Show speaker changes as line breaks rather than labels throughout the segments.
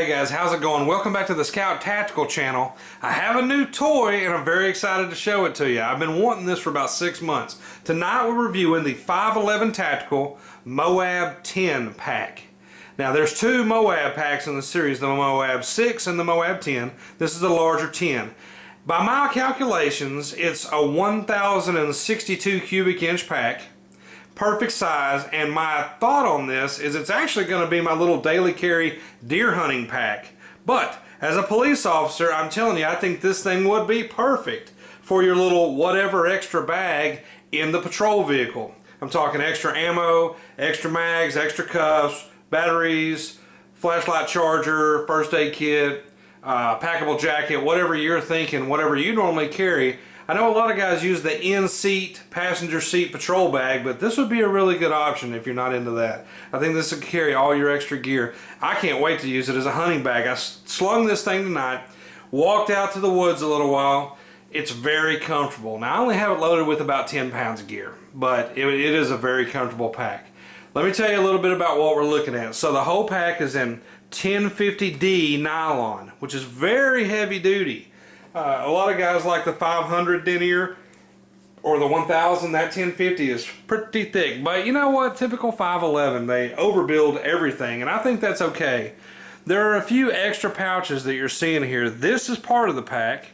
Hey guys, how's it going? Welcome back to the Scout Tactical channel. I have a new toy and I'm very excited to show it to you. I've been wanting this for about 6 months. Tonight we're reviewing the 5.11 Tactical Moab 10 pack. Now there's two Moab packs in the series, the Moab 6 and the Moab 10. This is the larger 10. By my calculations, it's a 1,062 cubic inch pack. Perfect size, and my thought on this is it's actually going to be my little daily carry deer hunting pack. But as a police officer, I'm telling you, I think this thing would be perfect for your little whatever extra bag in the patrol vehicle. I'm talking extra ammo, extra mags, extra cuffs, batteries, flashlight charger, first aid kit, packable jacket, whatever you're thinking, whatever you normally carry. I know a lot of guys use the in-seat, passenger seat patrol bag, but this would be a really good option if you're not into that. I think this would carry all your extra gear. I can't wait to use it as a hunting bag. I slung this thing tonight, walked out to the woods a little while. It's very comfortable. Now I only have it loaded with about 10 pounds of gear, but it is a very comfortable pack. Let me tell you a little bit about what we're looking at. So the whole pack is in 1050D nylon, which is very heavy duty. A lot of guys like the 500 denier or the 1000. That 1050 is pretty thick, but you know what, typical 5.11, they overbuild everything, and I think that's okay. There are a few extra pouches that you're seeing here. This is part of the pack,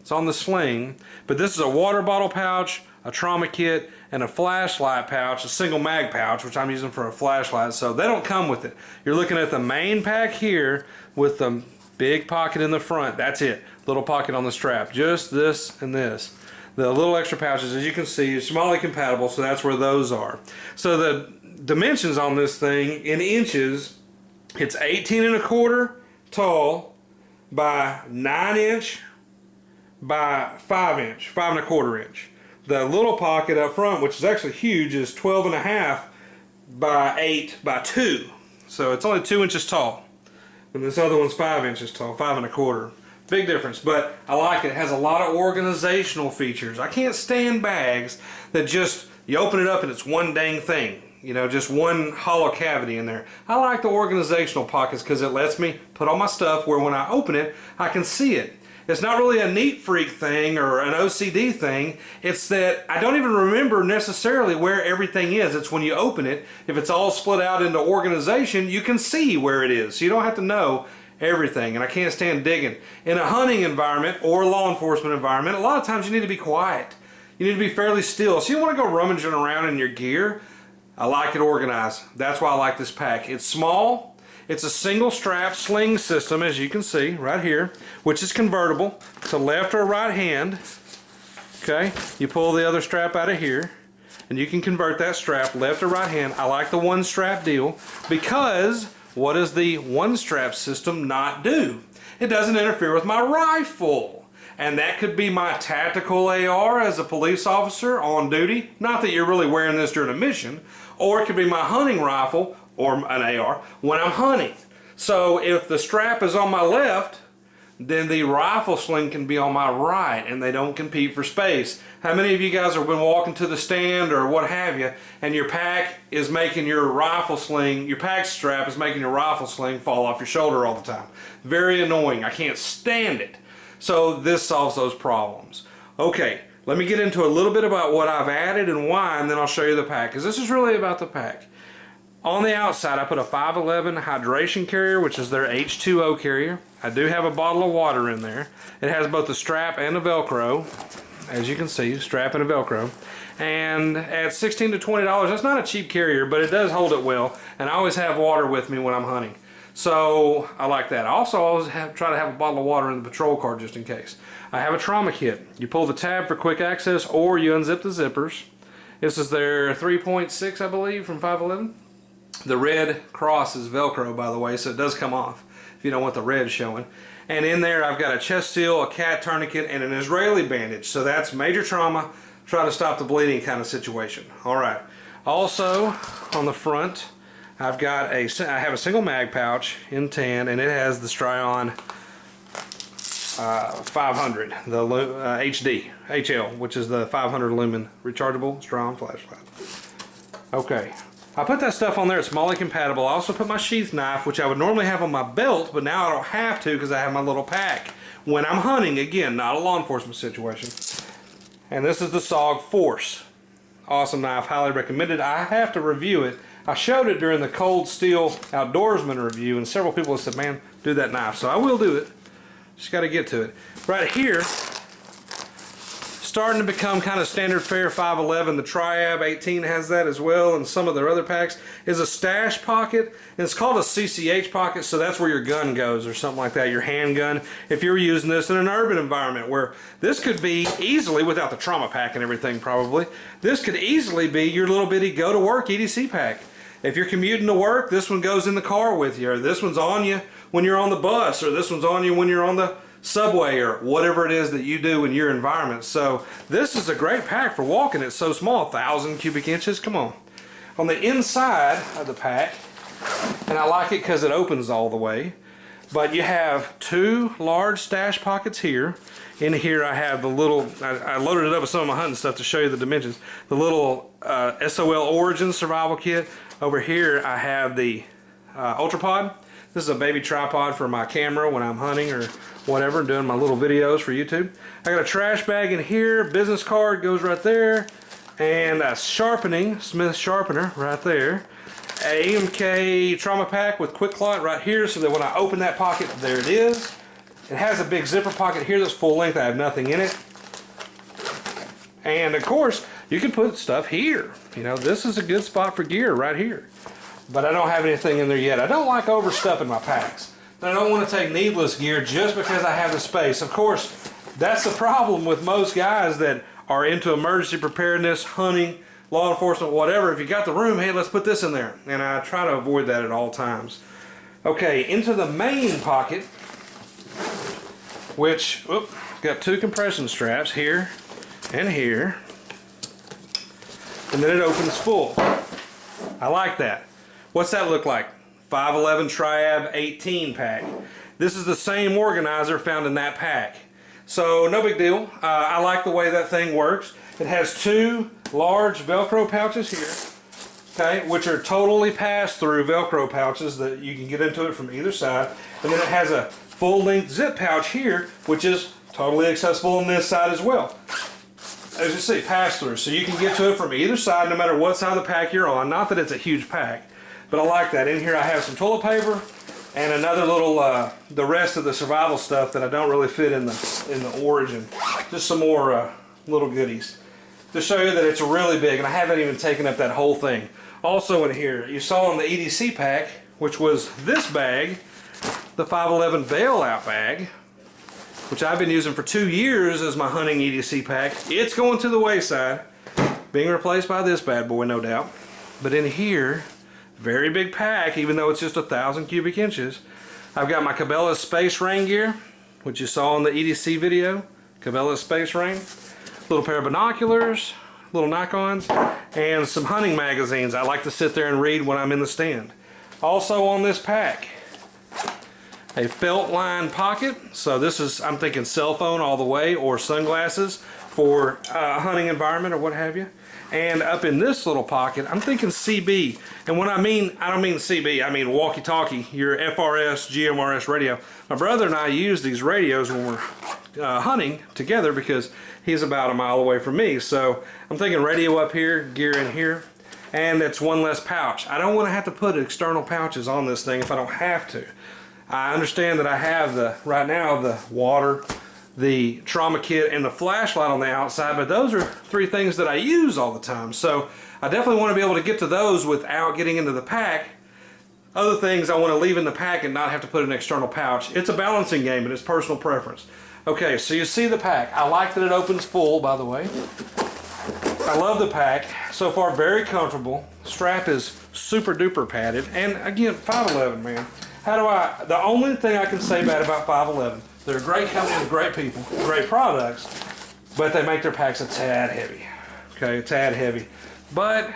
it's on the sling, but this is a water bottle pouch, a trauma kit, and a flashlight pouch, a single mag pouch, which I'm using for a flashlight, so they don't come with it. You're looking at the main pack here with the big pocket in the front. That's it. Little pocket on the strap. Just this and this. The little extra pouches, as you can see, is Somali compatible, so that's where those are. So the dimensions on this thing in inches, it's 18.25 tall by 9 inch by 5 inch, 5.25 inch. The little pocket up front, which is actually huge, is 12.5 by 8 by 2. So it's only 2 inches tall. And this other one's 5 inches tall, 5.25. Big difference, but I like it. It has a lot of organizational features. I can't stand bags that just, you open it up and it's one dang thing. You know, just one hollow cavity in there. I like the organizational pockets because it lets me put all my stuff where when I open it, I can see it. It's not really a neat freak thing or an OCD thing. It's that I don't even remember necessarily where everything is. It's when you open it, if it's all split out into organization, you can see where it is. So you don't have to know everything, and I can't stand digging. In a hunting environment or law enforcement environment, a lot of times you need to be quiet. You need to be fairly still. So you don't want to go rummaging around in your gear. I like it organized. That's why I like this pack. It's small. It's a single strap sling system, as you can see right here, which is convertible to left or right hand. Okay, you pull the other strap out of here and you can convert that strap left or right hand. I like the one strap deal because what does the one strap system not do? It doesn't interfere with my rifle. And that could be my tactical AR as a police officer on duty. Not that you're really wearing this during a mission. Or it could be my hunting rifle or an AR when I'm hunting. So if the strap is on my left, then the rifle sling can be on my right, and they don't compete for space. How many of you guys have been walking to the stand or what have you, and your pack is making your rifle sling, your pack strap is making your rifle sling fall off your shoulder all the time? Very annoying. I can't stand it. So this solves those problems. Okay, let me get into a little bit about what I've added and why, and then I'll show you the pack, because this is really about the pack. On the outside, I put a 5.11 hydration carrier, which is their H2O carrier. I do have a bottle of water in there. It has both the strap and the Velcro, as you can see, strap and a Velcro. And at $16 to $20, that's not a cheap carrier, but it does hold it well. And I always have water with me when I'm hunting. So I like that. I also always try to have a bottle of water in the patrol car just in case. I have a trauma kit. You pull the tab for quick access, or you unzip the zippers. This is their 3.6, I believe, from 5.11. The red cross is Velcro, by the way, so it does come off if you don't want the red showing. And in there I've got a chest seal, a cat tourniquet, and an Israeli bandage. So that's major trauma, try to stop the bleeding kind of situation. Alright. Also on the front I have a single mag pouch in tan, and it has the Stryon 500, the HD, HL, which is the 500 lumen rechargeable Stryon flashlight. Okay. I put that stuff on there. It's MOLLE compatible. I also put my sheath knife, which I would normally have on my belt, but now I don't have to because I have my little pack when I'm hunting. Again, not a law enforcement situation. And this is the SOG Force. Awesome knife, highly recommended. I have to review it. I showed it during the Cold Steel Outdoorsman review, and several people have said, man, do that knife. So I will do it. Just got to get to it. Right here, starting to become kind of standard fare 5.11. The Triab 18 has that as well, and some of their other packs, is a stash pocket. And it's called a CCH pocket, so that's where your gun goes or something like that, your handgun. If you're using this in an urban environment where this could be easily, without the trauma pack and everything probably, this could easily be your little bitty go-to-work EDC pack. If you're commuting to work, this one goes in the car with you, or this one's on you when you're on the bus, or this one's on you when you're on the subway, or whatever it is that you do in your environment. So this is a great pack for walking. It's so small, 1,000 cubic inches. Come on. On the inside of the pack, and I like it because it opens all the way, but you have two large stash pockets here. In here I have the little, I loaded it up with some of my hunting stuff to show you the dimensions. The little SOL Origin survival kit. Over here I have the Ultrapod. This is a baby tripod for my camera when I'm hunting or whatever, doing my little videos for YouTube. I got a trash bag in here, business card goes right there, and a sharpening, Smith sharpener right there. A AMK trauma pack with quick clot right here, so that when I open that pocket, there it is. It has a big zipper pocket here that's full length. I have nothing in it. And of course, you can put stuff here. You know, this is a good spot for gear right here. But I don't have anything in there yet. I don't like overstuffing my packs. I don't want to take needless gear just because I have the space. Of course, that's the problem with most guys that are into emergency preparedness, hunting, law enforcement, whatever. If you got the room, hey, let's put this in there. And I try to avoid that at all times. Okay, into the main pocket, which, got two compression straps here and here. And then it opens full. I like that. What's that look like? 5.11 Triab 18 pack. This is the same organizer found in that pack. So no big deal. I like the way that thing works. It has two large Velcro pouches here, okay, which are totally pass-through Velcro pouches that you can get into it from either side. And then it has a full-length zip pouch here, which is totally accessible on this side as well. As you see, pass-through. So you can get to it from either side, no matter what side of the pack you're on. Not that it's a huge pack, but I like that. In here I have some toilet paper and another little, the rest of the survival stuff that I don't really fit in the Origin. Just some more little goodies to show you that it's really big, and I haven't even taken up that whole thing. Also in here, you saw in the EDC pack, which was this bag, the 5.11 bailout bag, which I've been using for 2 years as my hunting EDC pack. It's going to the wayside, being replaced by this bad boy, no doubt. But in here, very big pack, even though it's just 1,000 cubic inches. I've got my Cabela's Space Rain gear, which you saw in the EDC video. Cabela's Space Rain. Little pair of binoculars, little Nikons, and some hunting magazines. I like to sit there and read when I'm in the stand. Also on this pack, a felt line pocket. So this is, I'm thinking cell phone all the way, or sunglasses for a hunting environment or what have you. And up in this little pocket, I'm thinking CB. And when I don't mean CB, I mean walkie-talkie, your FRS, GMRS radio. My brother and I use these radios when we're hunting together because he's about a mile away from me. So I'm thinking radio up here, gear in here, and it's one less pouch. I don't want to have to put external pouches on this thing if I don't have to. I understand that I have right now the water, the trauma kit, and the flashlight on the outside, but those are three things that I use all the time. So I definitely want to be able to get to those without getting into the pack. Other things I want to leave in the pack and not have to put an external pouch. It's a balancing game, and it's personal preference. Okay, so you see the pack. I like that it opens full, by the way. I love the pack. So far, very comfortable. Strap is super duper padded. And again, 5.11, man. The only thing I can say bad about 5.11, they're a great company with great people, great products, but they make their packs a tad heavy. Okay, a tad heavy. But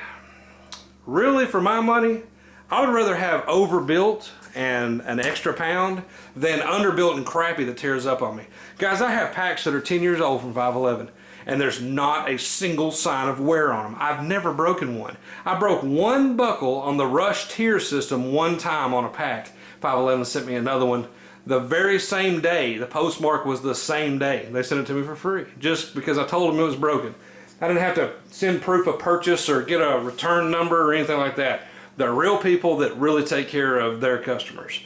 really, for my money, I would rather have overbuilt and an extra pound than underbuilt and crappy that tears up on me. Guys, I have packs that are 10 years old from 5.11, and there's not a single sign of wear on them. I've never broken one. I broke one buckle on the Rush tier system one time on a pack. 5.11 sent me another one the very same day. The postmark was the same day. They sent it to me for free just because I told them it was broken. I didn't have to send proof of purchase or get a return number or anything like that. They're real people that really take care of their customers.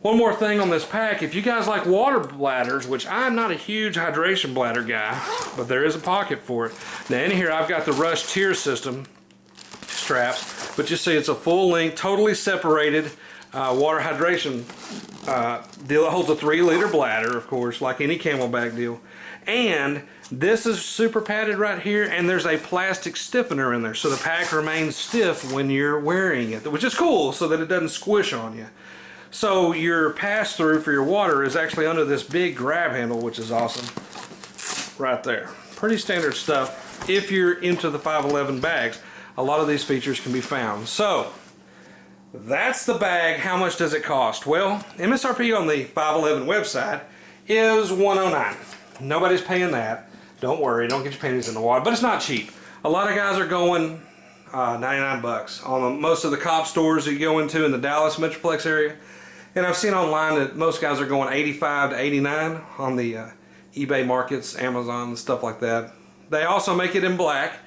One more thing on this pack, if you guys like water bladders, which I'm not a huge hydration bladder guy, but there is a pocket for it. Now in here I've got the Rush tier system straps, but you see it's a full length, totally separated water hydration deal. It holds a 3-liter bladder, of course, like any Camelback deal. And this is super padded right here, and there's a plastic stiffener in there, so the pack remains stiff when you're wearing it, which is cool, so that it doesn't squish on you. So your pass-through for your water is actually under this big grab handle, which is awesome, right there. Pretty standard stuff. If you're into the 5.11 bags, a lot of these features can be found. So that's the bag. How much does it cost? Well, MSRP on the 5.11 website is $109. Nobody's paying that. Don't worry, don't get your panties in the water, but it's not cheap. A lot of guys are going 99 bucks on most of the cop stores that you go into in the Dallas Metroplex area. And I've seen online that most guys are going 85 to 89 on the eBay markets, Amazon, and stuff like that. They also make it in black,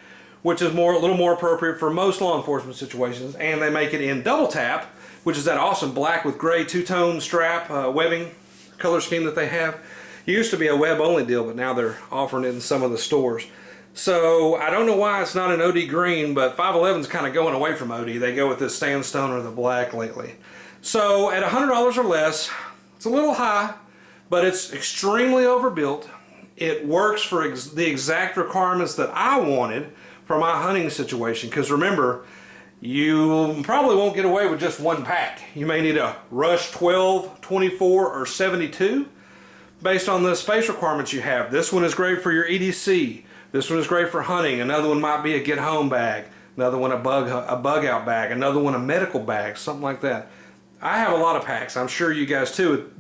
which is a little more appropriate for most law enforcement situations. And they make it in double tap, which is that awesome black with gray two-tone strap webbing color scheme that they have. It used to be a web only deal, but now they're offering it in some of the stores. So I don't know why it's not an OD green, but 5.11's kind of going away from OD. They go with this sandstone or the black lately. So at $100 or less, it's a little high, but it's extremely overbuilt. It works for the exact requirements that I wanted for my hunting situation. Because remember, you probably won't get away with just one pack. You may need a Rush 12, 24, or 72 based on the space requirements you have. This one is great for your EDC. This one is great for hunting. Another one might be a get home bag. Another one a bug out bag. Another one a medical bag, something like that. I have a lot of packs. I'm sure you guys do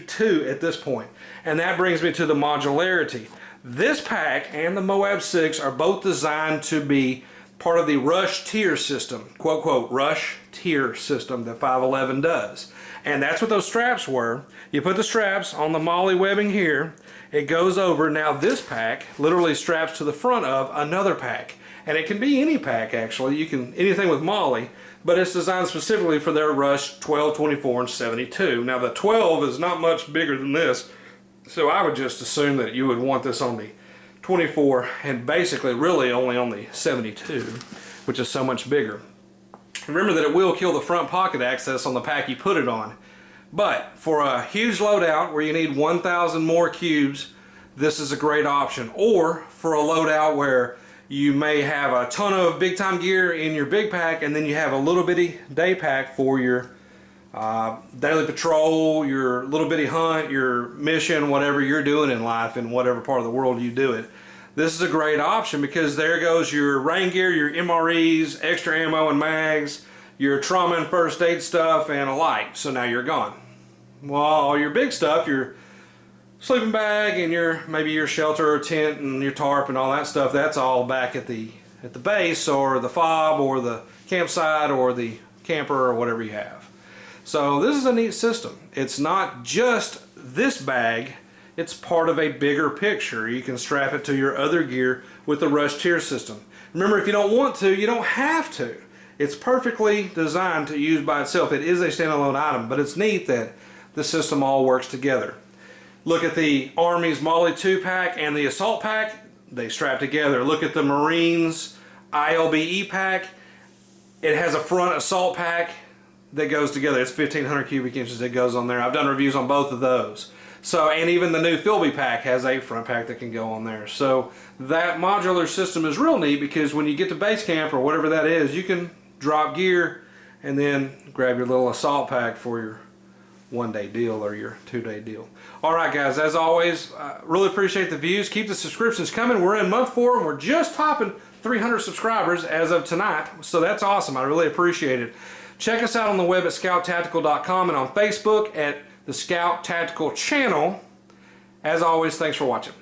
too at this point. And that brings me to the modularity. This pack and the Moab 6 are both designed to be part of the Rush tier system, quote, quote, Rush tier system that 5.11 does. And that's what those straps were. You put the straps on the MOLLE webbing here. It goes over. Now this pack literally straps to the front of another pack. And it can be any pack actually. You can, anything with MOLLE, but it's designed specifically for their Rush 12, 24, and 72. Now the 12 is not much bigger than this, so I would just assume that you would want this on the 24 and basically really only on the 72, which is so much bigger. Remember that it will kill the front pocket access on the pack you put it on, but for a huge loadout where you need 1,000 more cubes, this is a great option. Or for a loadout where you may have a ton of big time gear in your big pack and then you have a little bitty day pack for your daily patrol, your little bitty hunt, your mission, whatever you're doing in life in whatever part of the world you do it. This is a great option because there goes your rain gear, your MREs, extra ammo and mags, your trauma and first aid stuff, and a light. So now you're gone. Well, all your big stuff, your sleeping bag and your maybe your shelter or tent and your tarp and all that stuff, that's all back at the base or the fob or the campsite or the camper or whatever you have. So this is a neat system. It's not just this bag, it's part of a bigger picture. You can strap it to your other gear with the Rush tier system. Remember, if you don't want to, you don't have to. It's perfectly designed to use by itself. It is a standalone item, but it's neat that the system all works together. Look at the Army's MOLLE 2-pack and the Assault pack. They strap together. Look at the Marines ILBE pack. It has a front Assault pack that goes together. It's 1,500 cubic inches that goes on there. I've done reviews on both of those. So, and even the new Philby pack has a front pack that can go on there. So that modular system is real neat because when you get to base camp or whatever that is, you can drop gear and then grab your little Assault pack for your one-day deal or your two-day deal. Alright guys, as always, really appreciate the views. Keep the subscriptions coming. We're in month 4 and we're just topping 300 subscribers as of tonight. So that's awesome. I really appreciate it. Check us out on the web at scouttactical.com and on Facebook at the Scout Tactical channel. As always, thanks for watching.